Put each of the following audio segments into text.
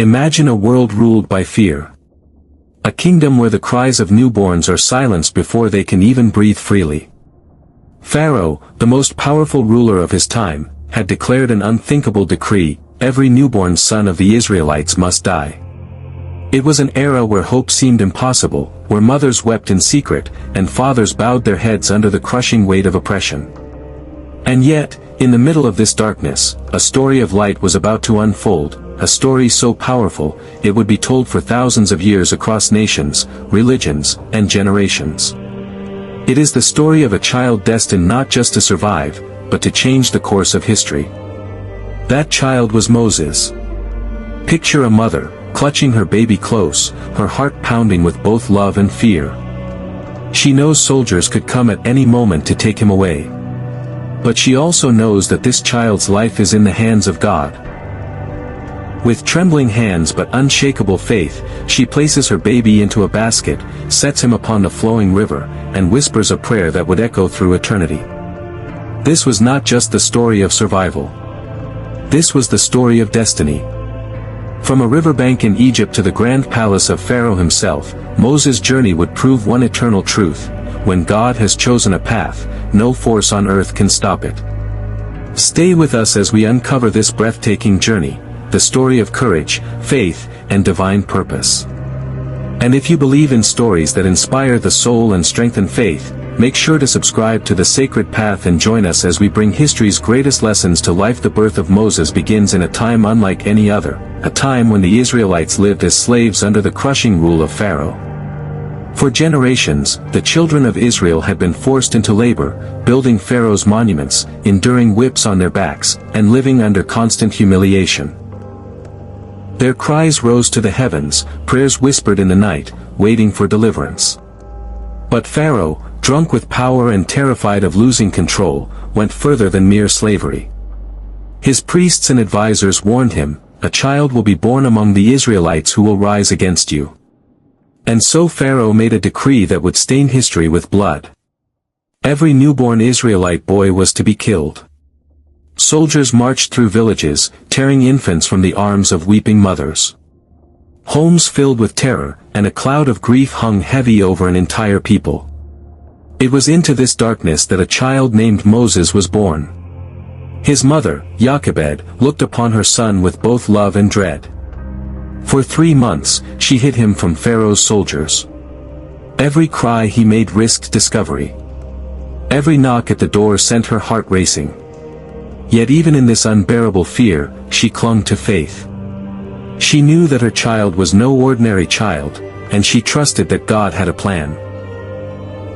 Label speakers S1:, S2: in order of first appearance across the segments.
S1: Imagine a world ruled by fear. A kingdom where the cries of newborns are silenced before they can even breathe freely. Pharaoh, the most powerful ruler of his time, had declared an unthinkable decree: every newborn son of the Israelites must die. It was an era where hope seemed impossible, where mothers wept in secret, and fathers bowed their heads under the crushing weight of oppression. And yet, in the middle of this darkness, a story of light was about to unfold, a story so powerful, it would be told for thousands of years across nations, religions, and generations. It is the story of a child destined not just to survive, but to change the course of history. That child was Moses. Picture a mother, clutching her baby close, her heart pounding with both love and fear. She knows soldiers could come at any moment to take him away. But she also knows that this child's life is in the hands of God. With trembling hands but unshakable faith, she places her baby into a basket, sets him upon the flowing river, and whispers a prayer that would echo through eternity. This was not just the story of survival. This was the story of destiny. From a riverbank in Egypt to the grand palace of Pharaoh himself, Moses' journey would prove one eternal truth: when God has chosen a path, no force on earth can stop it. Stay with us as we uncover this breathtaking journey, the story of courage, faith, and divine purpose. And if you believe in stories that inspire the soul and strengthen faith, make sure to subscribe to The Sacred Path and join us as we bring history's greatest lessons to life. The birth of Moses begins in a time unlike any other, a time when the Israelites lived as slaves under the crushing rule of Pharaoh. For generations, the children of Israel had been forced into labor, building Pharaoh's monuments, enduring whips on their backs, and living under constant humiliation. Their cries rose to the heavens, prayers whispered in the night, waiting for deliverance. But Pharaoh, drunk with power and terrified of losing control, went further than mere slavery. His priests and advisors warned him, "A child will be born among the Israelites who will rise against you." And so Pharaoh made a decree that would stain history with blood. Every newborn Israelite boy was to be killed. Soldiers marched through villages, tearing infants from the arms of weeping mothers. Homes filled with terror, and a cloud of grief hung heavy over an entire people. It was into this darkness that a child named Moses was born. His mother, Jochebed, looked upon her son with both love and dread. For 3 months, she hid him from Pharaoh's soldiers. Every cry he made risked discovery. Every knock at the door sent her heart racing. Yet even in this unbearable fear, she clung to faith. She knew that her child was no ordinary child, and she trusted that God had a plan.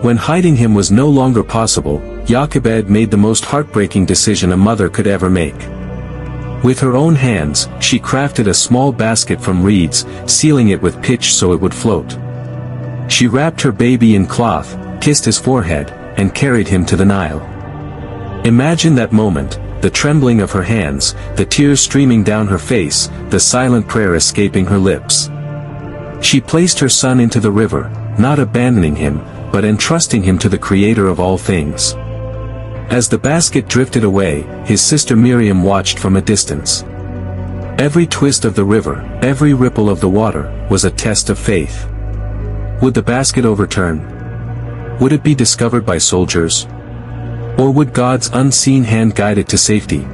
S1: When hiding him was no longer possible, Jochebed made the most heartbreaking decision a mother could ever make. With her own hands, she crafted a small basket from reeds, sealing it with pitch so it would float. She wrapped her baby in cloth, kissed his forehead, and carried him to the Nile. Imagine that moment, the trembling of her hands, the tears streaming down her face, the silent prayer escaping her lips. She placed her son into the river, not abandoning him, but entrusting him to the Creator of all things. As the basket drifted away, his sister Miriam watched from a distance. Every twist of the river, every ripple of the water, was a test of faith. Would the basket overturn? Would it be discovered by soldiers? Or would God's unseen hand guide it to safety?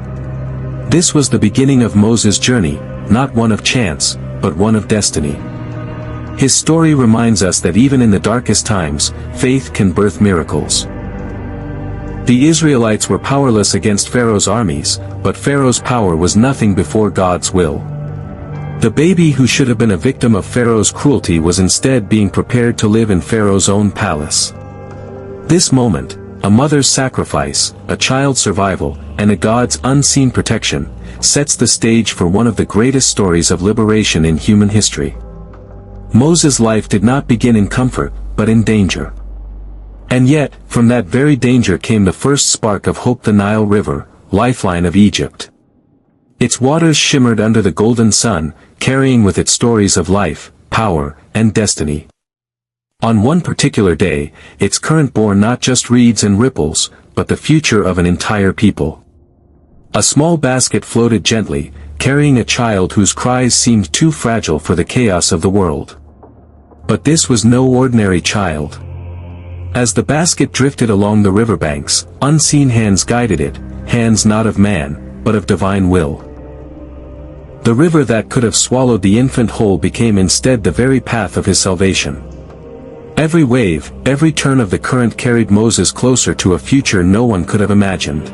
S1: This was the beginning of Moses' journey, not one of chance, but one of destiny. His story reminds us that even in the darkest times, faith can birth miracles. The Israelites were powerless against Pharaoh's armies, but Pharaoh's power was nothing before God's will. The baby who should have been a victim of Pharaoh's cruelty was instead being prepared to live in Pharaoh's own palace. This moment, a mother's sacrifice, a child's survival, and a God's unseen protection, sets the stage for one of the greatest stories of liberation in human history. Moses' life did not begin in comfort, but in danger. And yet, from that very danger came the first spark of hope: the Nile River, lifeline of Egypt. Its waters shimmered under the golden sun, carrying with it stories of life, power, and destiny. On one particular day, its current bore not just reeds and ripples, but the future of an entire people. A small basket floated gently, carrying a child whose cries seemed too fragile for the chaos of the world. But this was no ordinary child. As the basket drifted along the riverbanks, unseen hands guided it, hands not of man, but of divine will. The river that could have swallowed the infant whole became instead the very path of his salvation. Every wave, every turn of the current carried Moses closer to a future no one could have imagined.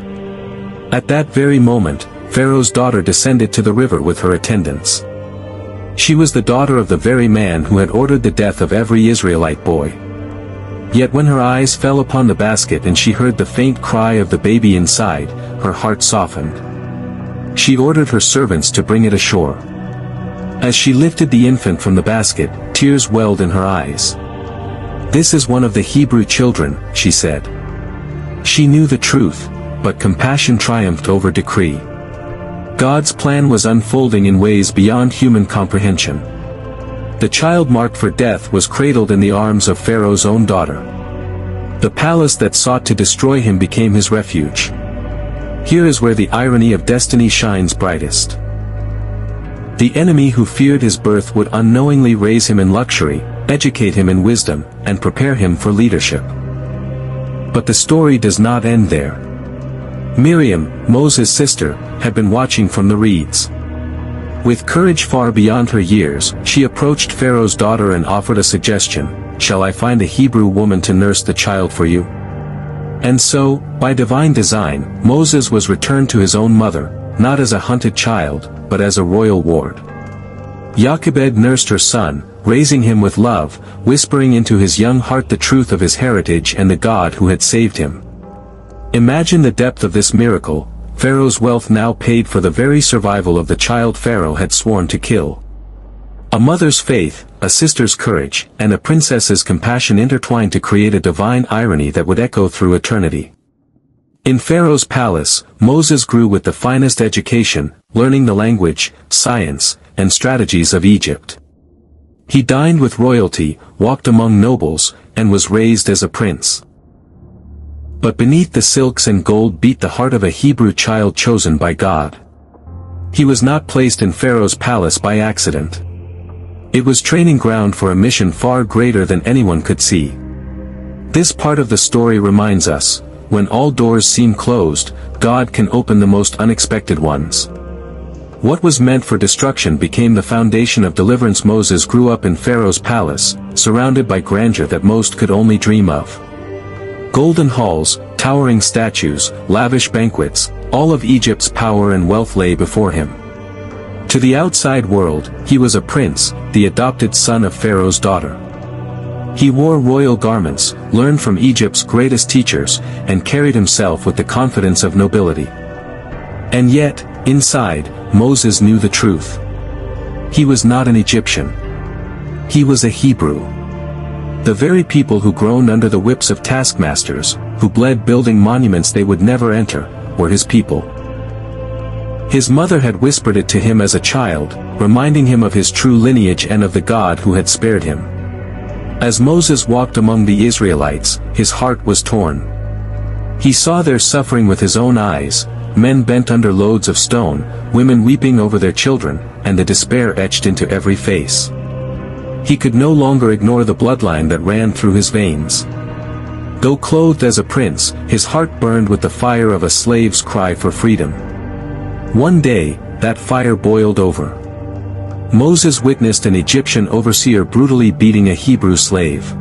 S1: At that very moment, Pharaoh's daughter descended to the river with her attendants. She was the daughter of the very man who had ordered the death of every Israelite boy. Yet when her eyes fell upon the basket and she heard the faint cry of the baby inside, her heart softened. She ordered her servants to bring it ashore. As she lifted the infant from the basket, tears welled in her eyes. "This is one of the Hebrew children," she said. She knew the truth, but compassion triumphed over decree. God's plan was unfolding in ways beyond human comprehension. The child marked for death was cradled in the arms of Pharaoh's own daughter. The palace that sought to destroy him became his refuge. Here is where the irony of destiny shines brightest. The enemy who feared his birth would unknowingly raise him in luxury, educate him in wisdom, and prepare him for leadership. But the story does not end there. Miriam, Moses' sister, had been watching from the reeds. With courage far beyond her years, she approached Pharaoh's daughter and offered a suggestion: "Shall I find a Hebrew woman to nurse the child for you?" And so, by divine design, Moses was returned to his own mother, not as a hunted child, but as a royal ward. Jochebed nursed her son, raising him with love, whispering into his young heart the truth of his heritage and the God who had saved him. Imagine the depth of this miracle. Pharaoh's wealth now paid for the very survival of the child Pharaoh had sworn to kill. A mother's faith, a sister's courage, and a princess's compassion intertwined to create a divine irony that would echo through eternity. In Pharaoh's palace, Moses grew with the finest education, learning the language, science, and strategies of Egypt. He dined with royalty, walked among nobles, and was raised as a prince. But beneath the silks and gold beat the heart of a Hebrew child chosen by God. He was not placed in Pharaoh's palace by accident. It was training ground for a mission far greater than anyone could see. This part of the story reminds us, when all doors seem closed, God can open the most unexpected ones. What was meant for destruction became the foundation of deliverance. Moses grew up in Pharaoh's palace, surrounded by grandeur that most could only dream of. Golden halls, towering statues, lavish banquets, all of Egypt's power and wealth lay before him. To the outside world, he was a prince, the adopted son of Pharaoh's daughter. He wore royal garments, learned from Egypt's greatest teachers, and carried himself with the confidence of nobility. And yet, inside, Moses knew the truth. He was not an Egyptian. He was a Hebrew. The very people who groaned under the whips of taskmasters, who bled building monuments they would never enter, were his people. His mother had whispered it to him as a child, reminding him of his true lineage and of the God who had spared him. As Moses walked among the Israelites, his heart was torn. He saw their suffering with his own eyes, men bent under loads of stone, women weeping over their children, and the despair etched into every face. He could no longer ignore the bloodline that ran through his veins. Though clothed as a prince, his heart burned with the fire of a slave's cry for freedom. One day, that fire boiled over. Moses witnessed an Egyptian overseer brutally beating a Hebrew slave.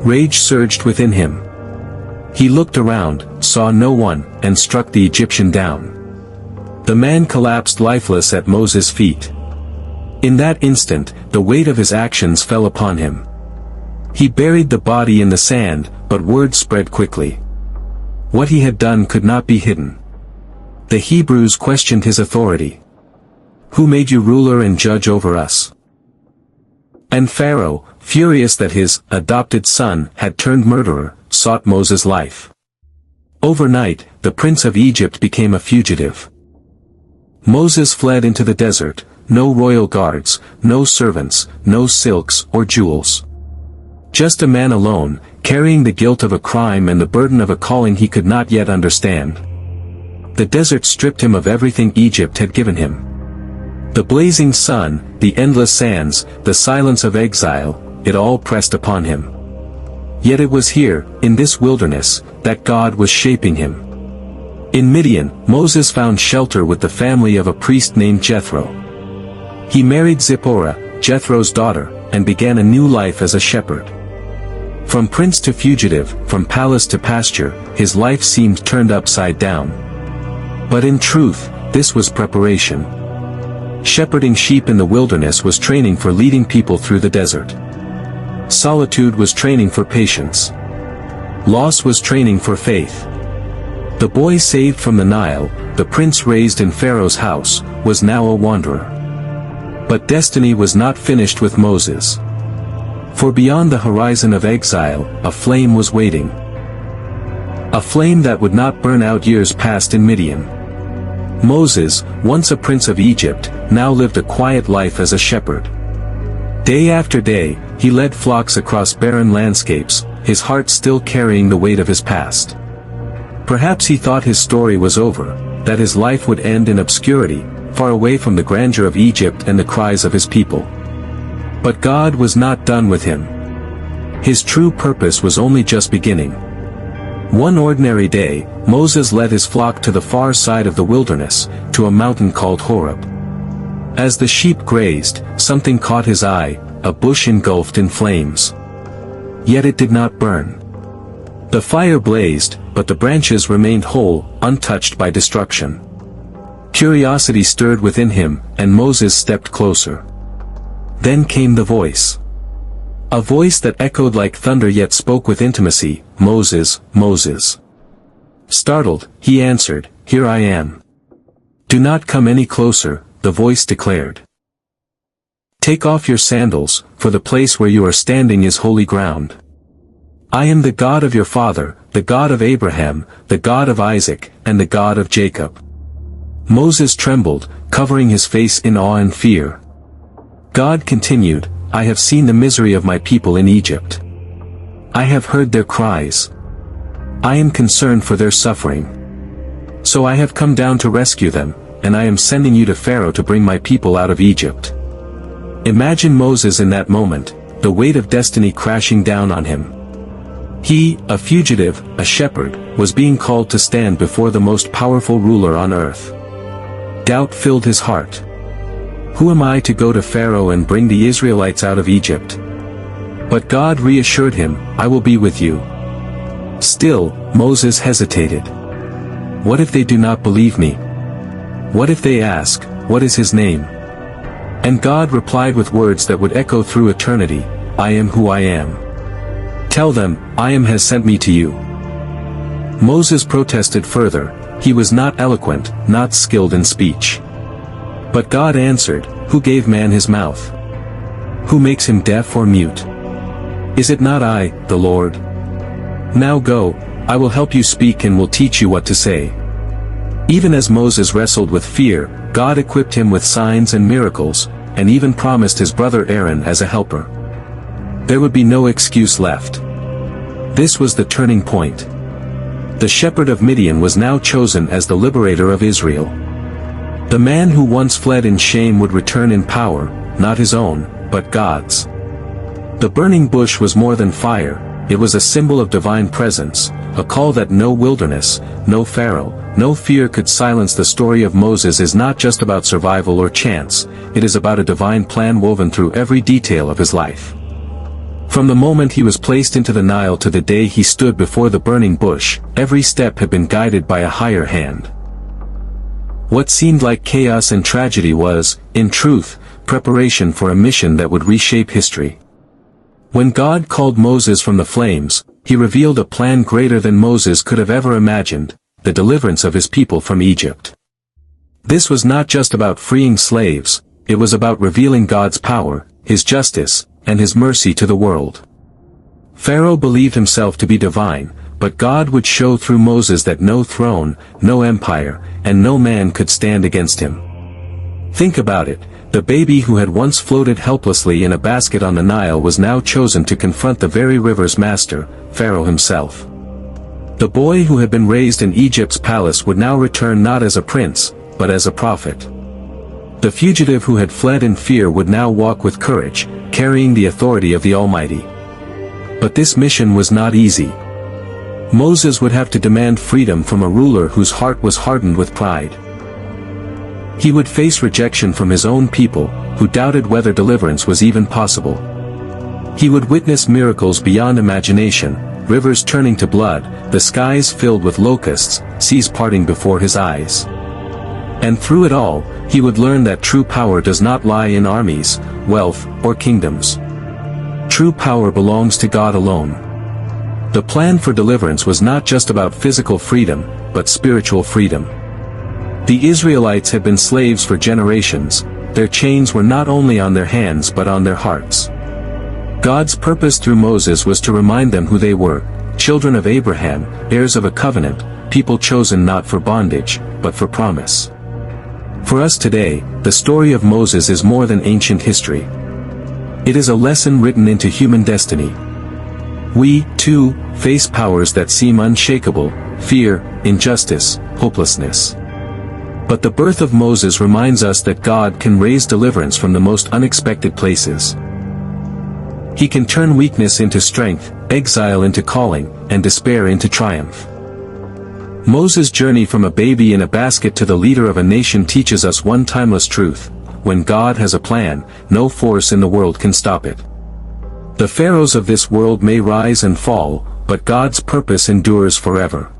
S1: Rage surged within him. He looked around, saw no one, and struck the Egyptian down. The man collapsed lifeless at Moses' feet. In that instant, the weight of his actions fell upon him. He buried the body in the sand, but word spread quickly. What he had done could not be hidden. The Hebrews questioned his authority. "Who made you ruler and judge over us?" And Pharaoh, furious that his adopted son had turned murderer, sought Moses' life. Overnight, the prince of Egypt became a fugitive. Moses fled into the desert, no royal guards, no servants, no silks or jewels. Just a man alone, carrying the guilt of a crime and the burden of a calling he could not yet understand. The desert stripped him of everything Egypt had given him. The blazing sun, the endless sands, the silence of exile, it all pressed upon him. Yet it was here, in this wilderness, that God was shaping him. In Midian, Moses found shelter with the family of a priest named Jethro. He married Zipporah, Jethro's daughter, and began a new life as a shepherd. From prince to fugitive, from palace to pasture, his life seemed turned upside down. But in truth, this was preparation. Shepherding sheep in the wilderness was training for leading people through the desert. Solitude was training for patience. Loss was training for faith. The boy saved from the Nile, the prince raised in Pharaoh's house, was now a wanderer. But destiny was not finished with Moses. For beyond the horizon of exile, a flame was waiting. A flame that would not burn out years past in Midian. Moses, once a prince of Egypt, now lived a quiet life as a shepherd. Day after day, he led flocks across barren landscapes, his heart still carrying the weight of his past. Perhaps he thought his story was over, that his life would end in obscurity, far away from the grandeur of Egypt and the cries of his people. But God was not done with him. His true purpose was only just beginning. One ordinary day, Moses led his flock to the far side of the wilderness, to a mountain called Horeb. As the sheep grazed, something caught his eye, a bush engulfed in flames. Yet it did not burn. The fire blazed, but the branches remained whole, untouched by destruction. Curiosity stirred within him, and Moses stepped closer. Then came the voice. A voice that echoed like thunder yet spoke with intimacy, "Moses, Moses." Startled, he answered, "Here I am." "Do not come any closer," the voice declared. "Take off your sandals, for the place where you are standing is holy ground. I am the God of your father, the God of Abraham, the God of Isaac, and the God of Jacob." Moses trembled, covering his face in awe and fear. God continued, "I have seen the misery of my people in Egypt. I have heard their cries. I am concerned for their suffering. So I have come down to rescue them, and I am sending you to Pharaoh to bring my people out of Egypt." Imagine Moses in that moment, the weight of destiny crashing down on him. He, a fugitive, a shepherd, was being called to stand before the most powerful ruler on earth. Doubt filled his heart. Who am I to go to Pharaoh and bring the Israelites out of Egypt? But God reassured him, "I will be with you." Still, Moses hesitated. What if they do not believe me? What if they ask, "What is his name?" And God replied with words that would echo through eternity, "I am who I am. Tell them, I am has sent me to you." Moses protested further. He was not eloquent, not skilled in speech. But God answered, "Who gave man his mouth? Who makes him deaf or mute? Is it not I, the Lord? Now go, I will help you speak and will teach you what to say." Even as Moses wrestled with fear, God equipped him with signs and miracles, and even promised his brother Aaron as a helper. There would be no excuse left. This was the turning point. The shepherd of Midian was now chosen as the liberator of Israel. The man who once fled in shame would return in power, not his own, but God's. The burning bush was more than fire, it was a symbol of divine presence, a call that no wilderness, no Pharaoh, no fear could silence. The story of Moses is not just about survival or chance, it is about a divine plan woven through every detail of his life. From the moment he was placed into the Nile to the day he stood before the burning bush, every step had been guided by a higher hand. What seemed like chaos and tragedy was, in truth, preparation for a mission that would reshape history. When God called Moses from the flames, he revealed a plan greater than Moses could have ever imagined, the deliverance of his people from Egypt. This was not just about freeing slaves, it was about revealing God's power, his justice, and his mercy to the world. Pharaoh believed himself to be divine, but God would show through Moses that no throne, no empire, and no man could stand against him. Think about it, the baby who had once floated helplessly in a basket on the Nile was now chosen to confront the very river's master, Pharaoh himself. The boy who had been raised in Egypt's palace would now return not as a prince, but as a prophet. The fugitive who had fled in fear would now walk with courage, carrying the authority of the Almighty. But this mission was not easy. Moses would have to demand freedom from a ruler whose heart was hardened with pride. He would face rejection from his own people, who doubted whether deliverance was even possible. He would witness miracles beyond imagination, rivers turning to blood, the skies filled with locusts, seas parting before his eyes. And through it all, he would learn that true power does not lie in armies, wealth, or kingdoms. True power belongs to God alone. The plan for deliverance was not just about physical freedom, but spiritual freedom. The Israelites had been slaves for generations. Their chains were not only on their hands but on their hearts. God's purpose through Moses was to remind them who they were, children of Abraham, heirs of a covenant, people chosen not for bondage, but for promise. For us today, the story of Moses is more than ancient history. It is a lesson written into human destiny. We, too, face powers that seem unshakable: fear, injustice, hopelessness. But the birth of Moses reminds us that God can raise deliverance from the most unexpected places. He can turn weakness into strength, exile into calling, and despair into triumph. Moses' journey from a baby in a basket to the leader of a nation teaches us one timeless truth: when God has a plan, no force in the world can stop it. The pharaohs of this world may rise and fall, but God's purpose endures forever.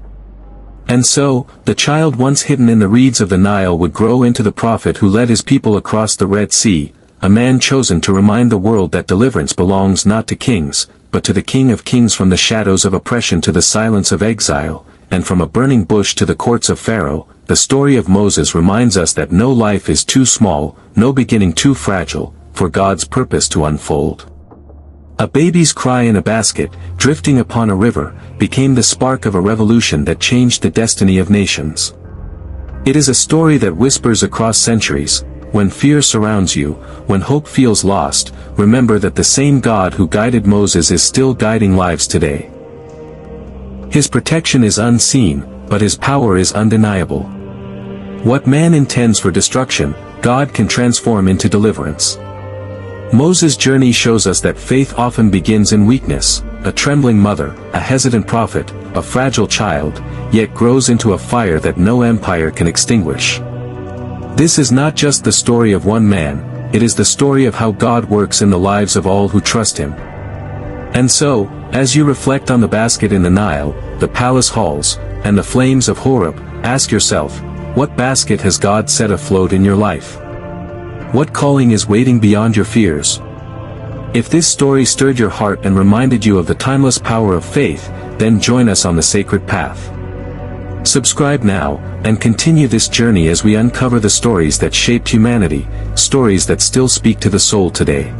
S1: And so, the child once hidden in the reeds of the Nile would grow into the prophet who led his people across the Red Sea, a man chosen to remind the world that deliverance belongs not to kings, but to the King of Kings. From the shadows of oppression to the silence of exile, and from a burning bush to the courts of Pharaoh, the story of Moses reminds us that no life is too small, no beginning too fragile, for God's purpose to unfold. A baby's cry in a basket, drifting upon a river, became the spark of a revolution that changed the destiny of nations. It is a story that whispers across centuries: when fear surrounds you, when hope feels lost, remember that the same God who guided Moses is still guiding lives today. His protection is unseen, but his power is undeniable. What man intends for destruction, God can transform into deliverance. Moses' journey shows us that faith often begins in weakness: a trembling mother, a hesitant prophet, a fragile child, yet grows into a fire that no empire can extinguish. This is not just the story of one man, it is the story of how God works in the lives of all who trust Him. And so, as you reflect on the basket in the Nile, the palace halls, and the flames of Horeb, ask yourself, what basket has God set afloat in your life? What calling is waiting beyond your fears? If this story stirred your heart and reminded you of the timeless power of faith, then join us on the sacred path. Subscribe now, and continue this journey as we uncover the stories that shaped humanity, stories that still speak to the soul today.